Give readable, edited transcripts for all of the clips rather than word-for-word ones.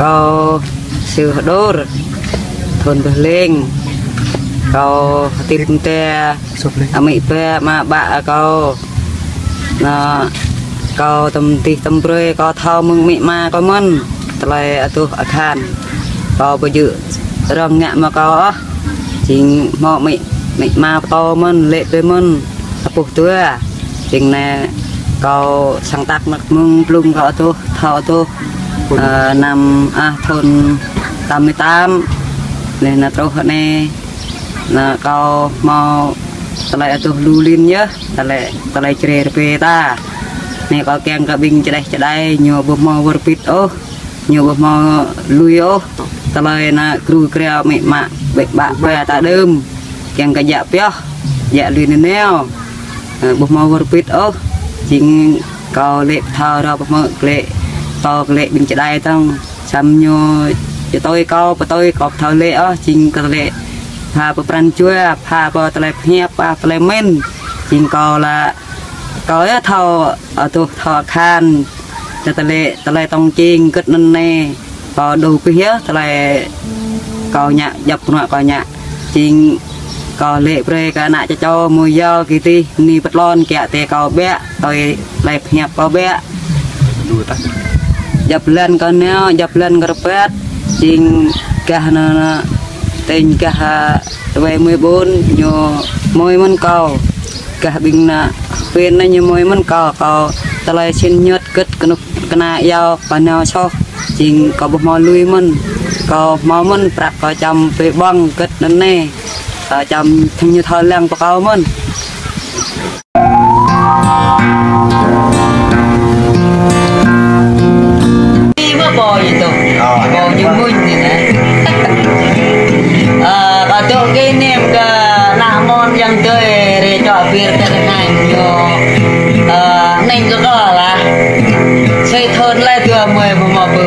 có Siu H Đur thôn Bờ Lên có tìm te Mỹ pe mà bạ có tầm tì tầm bơi có thao mừng mị ma có mân lại tu ở khan có bây giờ rong nhẹ mà có chính mọ mị ma to mân lệ bê mân bục tua chính này có sáng tác mặt mừng lùng có tu thọ tu nằm thôn 88 nên là trâu hôm nay là có mau lại tu lưu liên nhớ lại chơi về ta này có kem cả bình chơi đây nhiều bơm màu vượt pít ô nhiều bơm màu lui ô lại là kêu kêu mẹ mạ bệnh bạ về ta đơm kem cả dạ béo dạ luyện neo bơm màu vượt pít ô chính có lệ thao đâu bơm màu lệ to lệ bình chơi đây tông xăm nhiều cho tôi có thao lệ ó chính có lệ pha bờ pran chua pha bờ tây hẹp pha tây men chính có là có thao ở tu thọ khan cho tây tông chiên cất nên nè có đồ phía tây có nhạc dập nọ có nhạc chính có lệ pre cả nãy cho mùi dao kỳ ti ni bật lon kẹt tè có bé tôi lại hẹp có bé dập lên con neo dập lên cái pet chính cả nó tên cả về 14 nhiều môi mân cầu cả bình là bên này nhiều môi mân cầu ta lại xin nhớt cất cái này giao và nào cho chính có một mò lui mân có mò mân bạc có chầm về băng cất đến này chầm thành như thợ làng có mân đi mà bò gì đâu bò như mui gì này bà tôi cái niệm cả nam môn yang tươi để cho việc cái này nhiều nên có là xây thôn lại thừa 10 một bự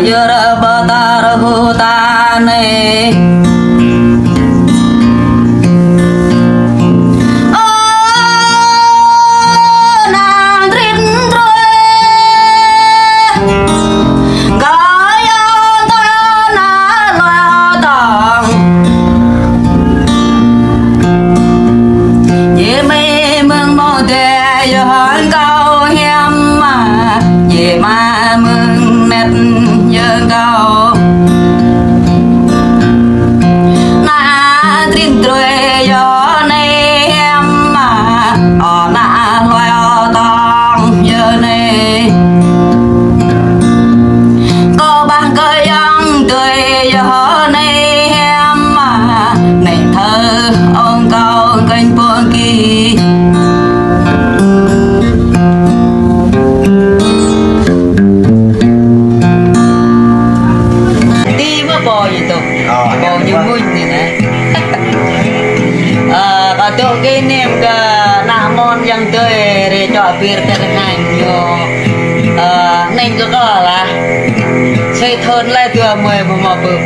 giờ bờ ta rô ta này cái niệm cả nam môn yang tươi để cho việc cái hành nhiều nên có là xây thôn lại từ 10 một bự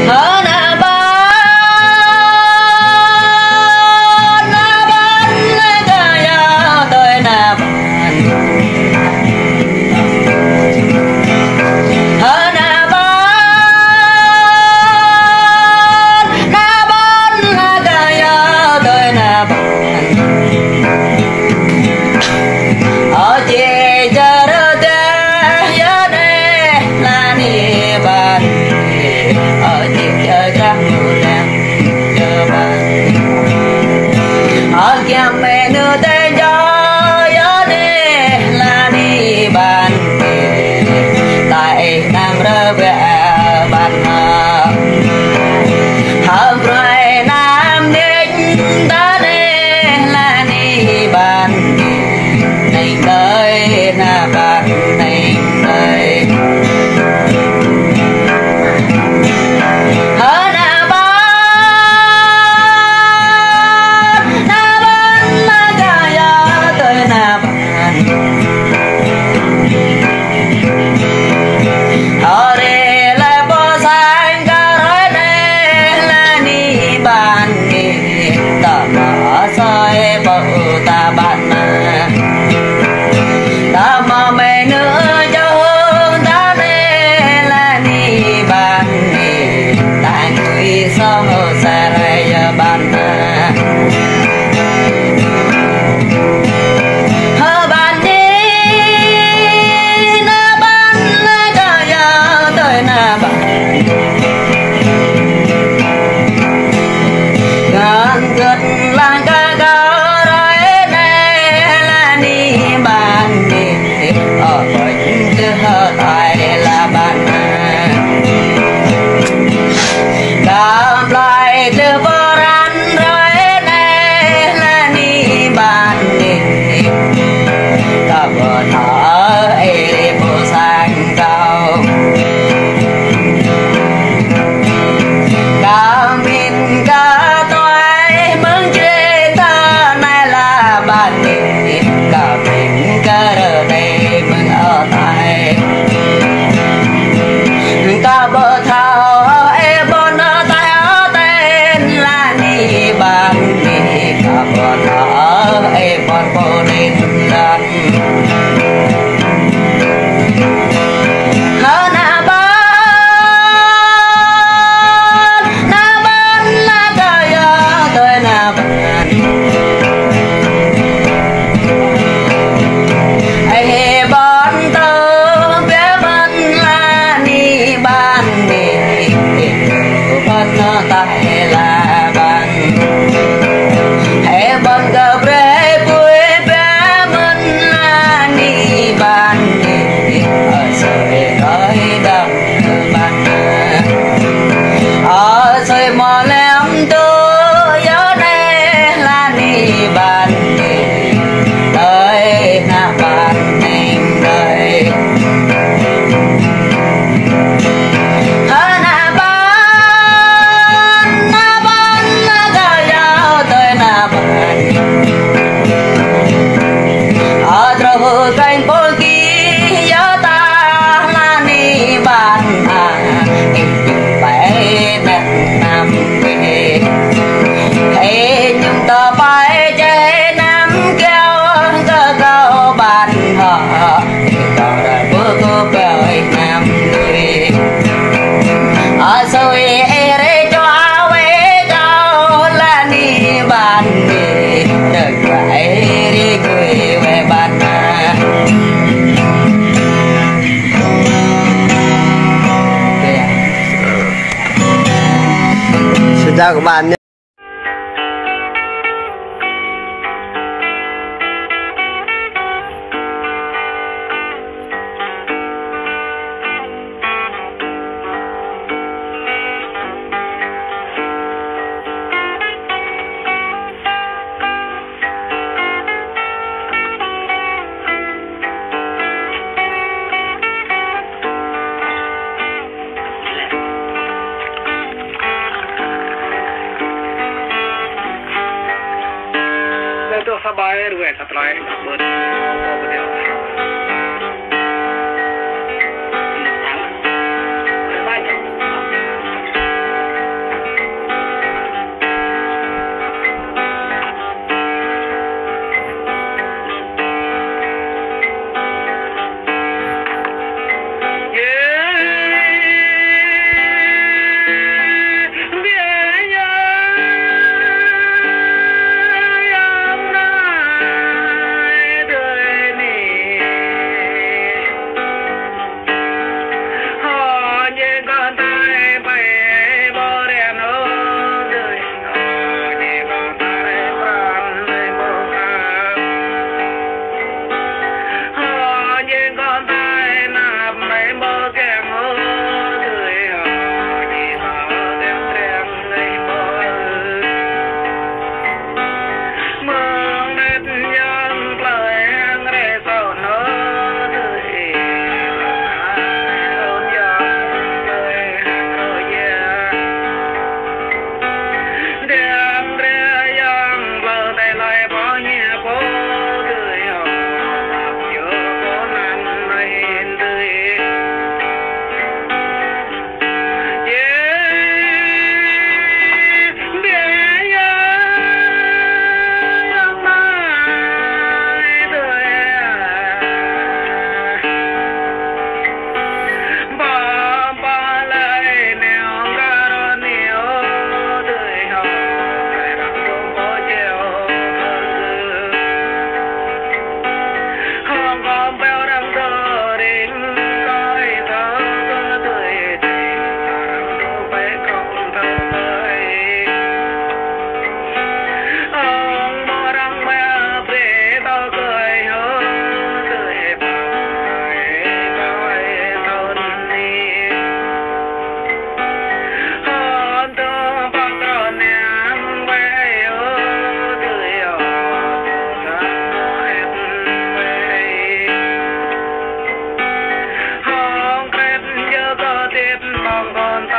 Hãy subscribe rồi re cho áo cho là đi bàn về đời phải đi quê về bàn xin chào các bạn nhé. Itu sabai ruwe satlai ber bedel. Con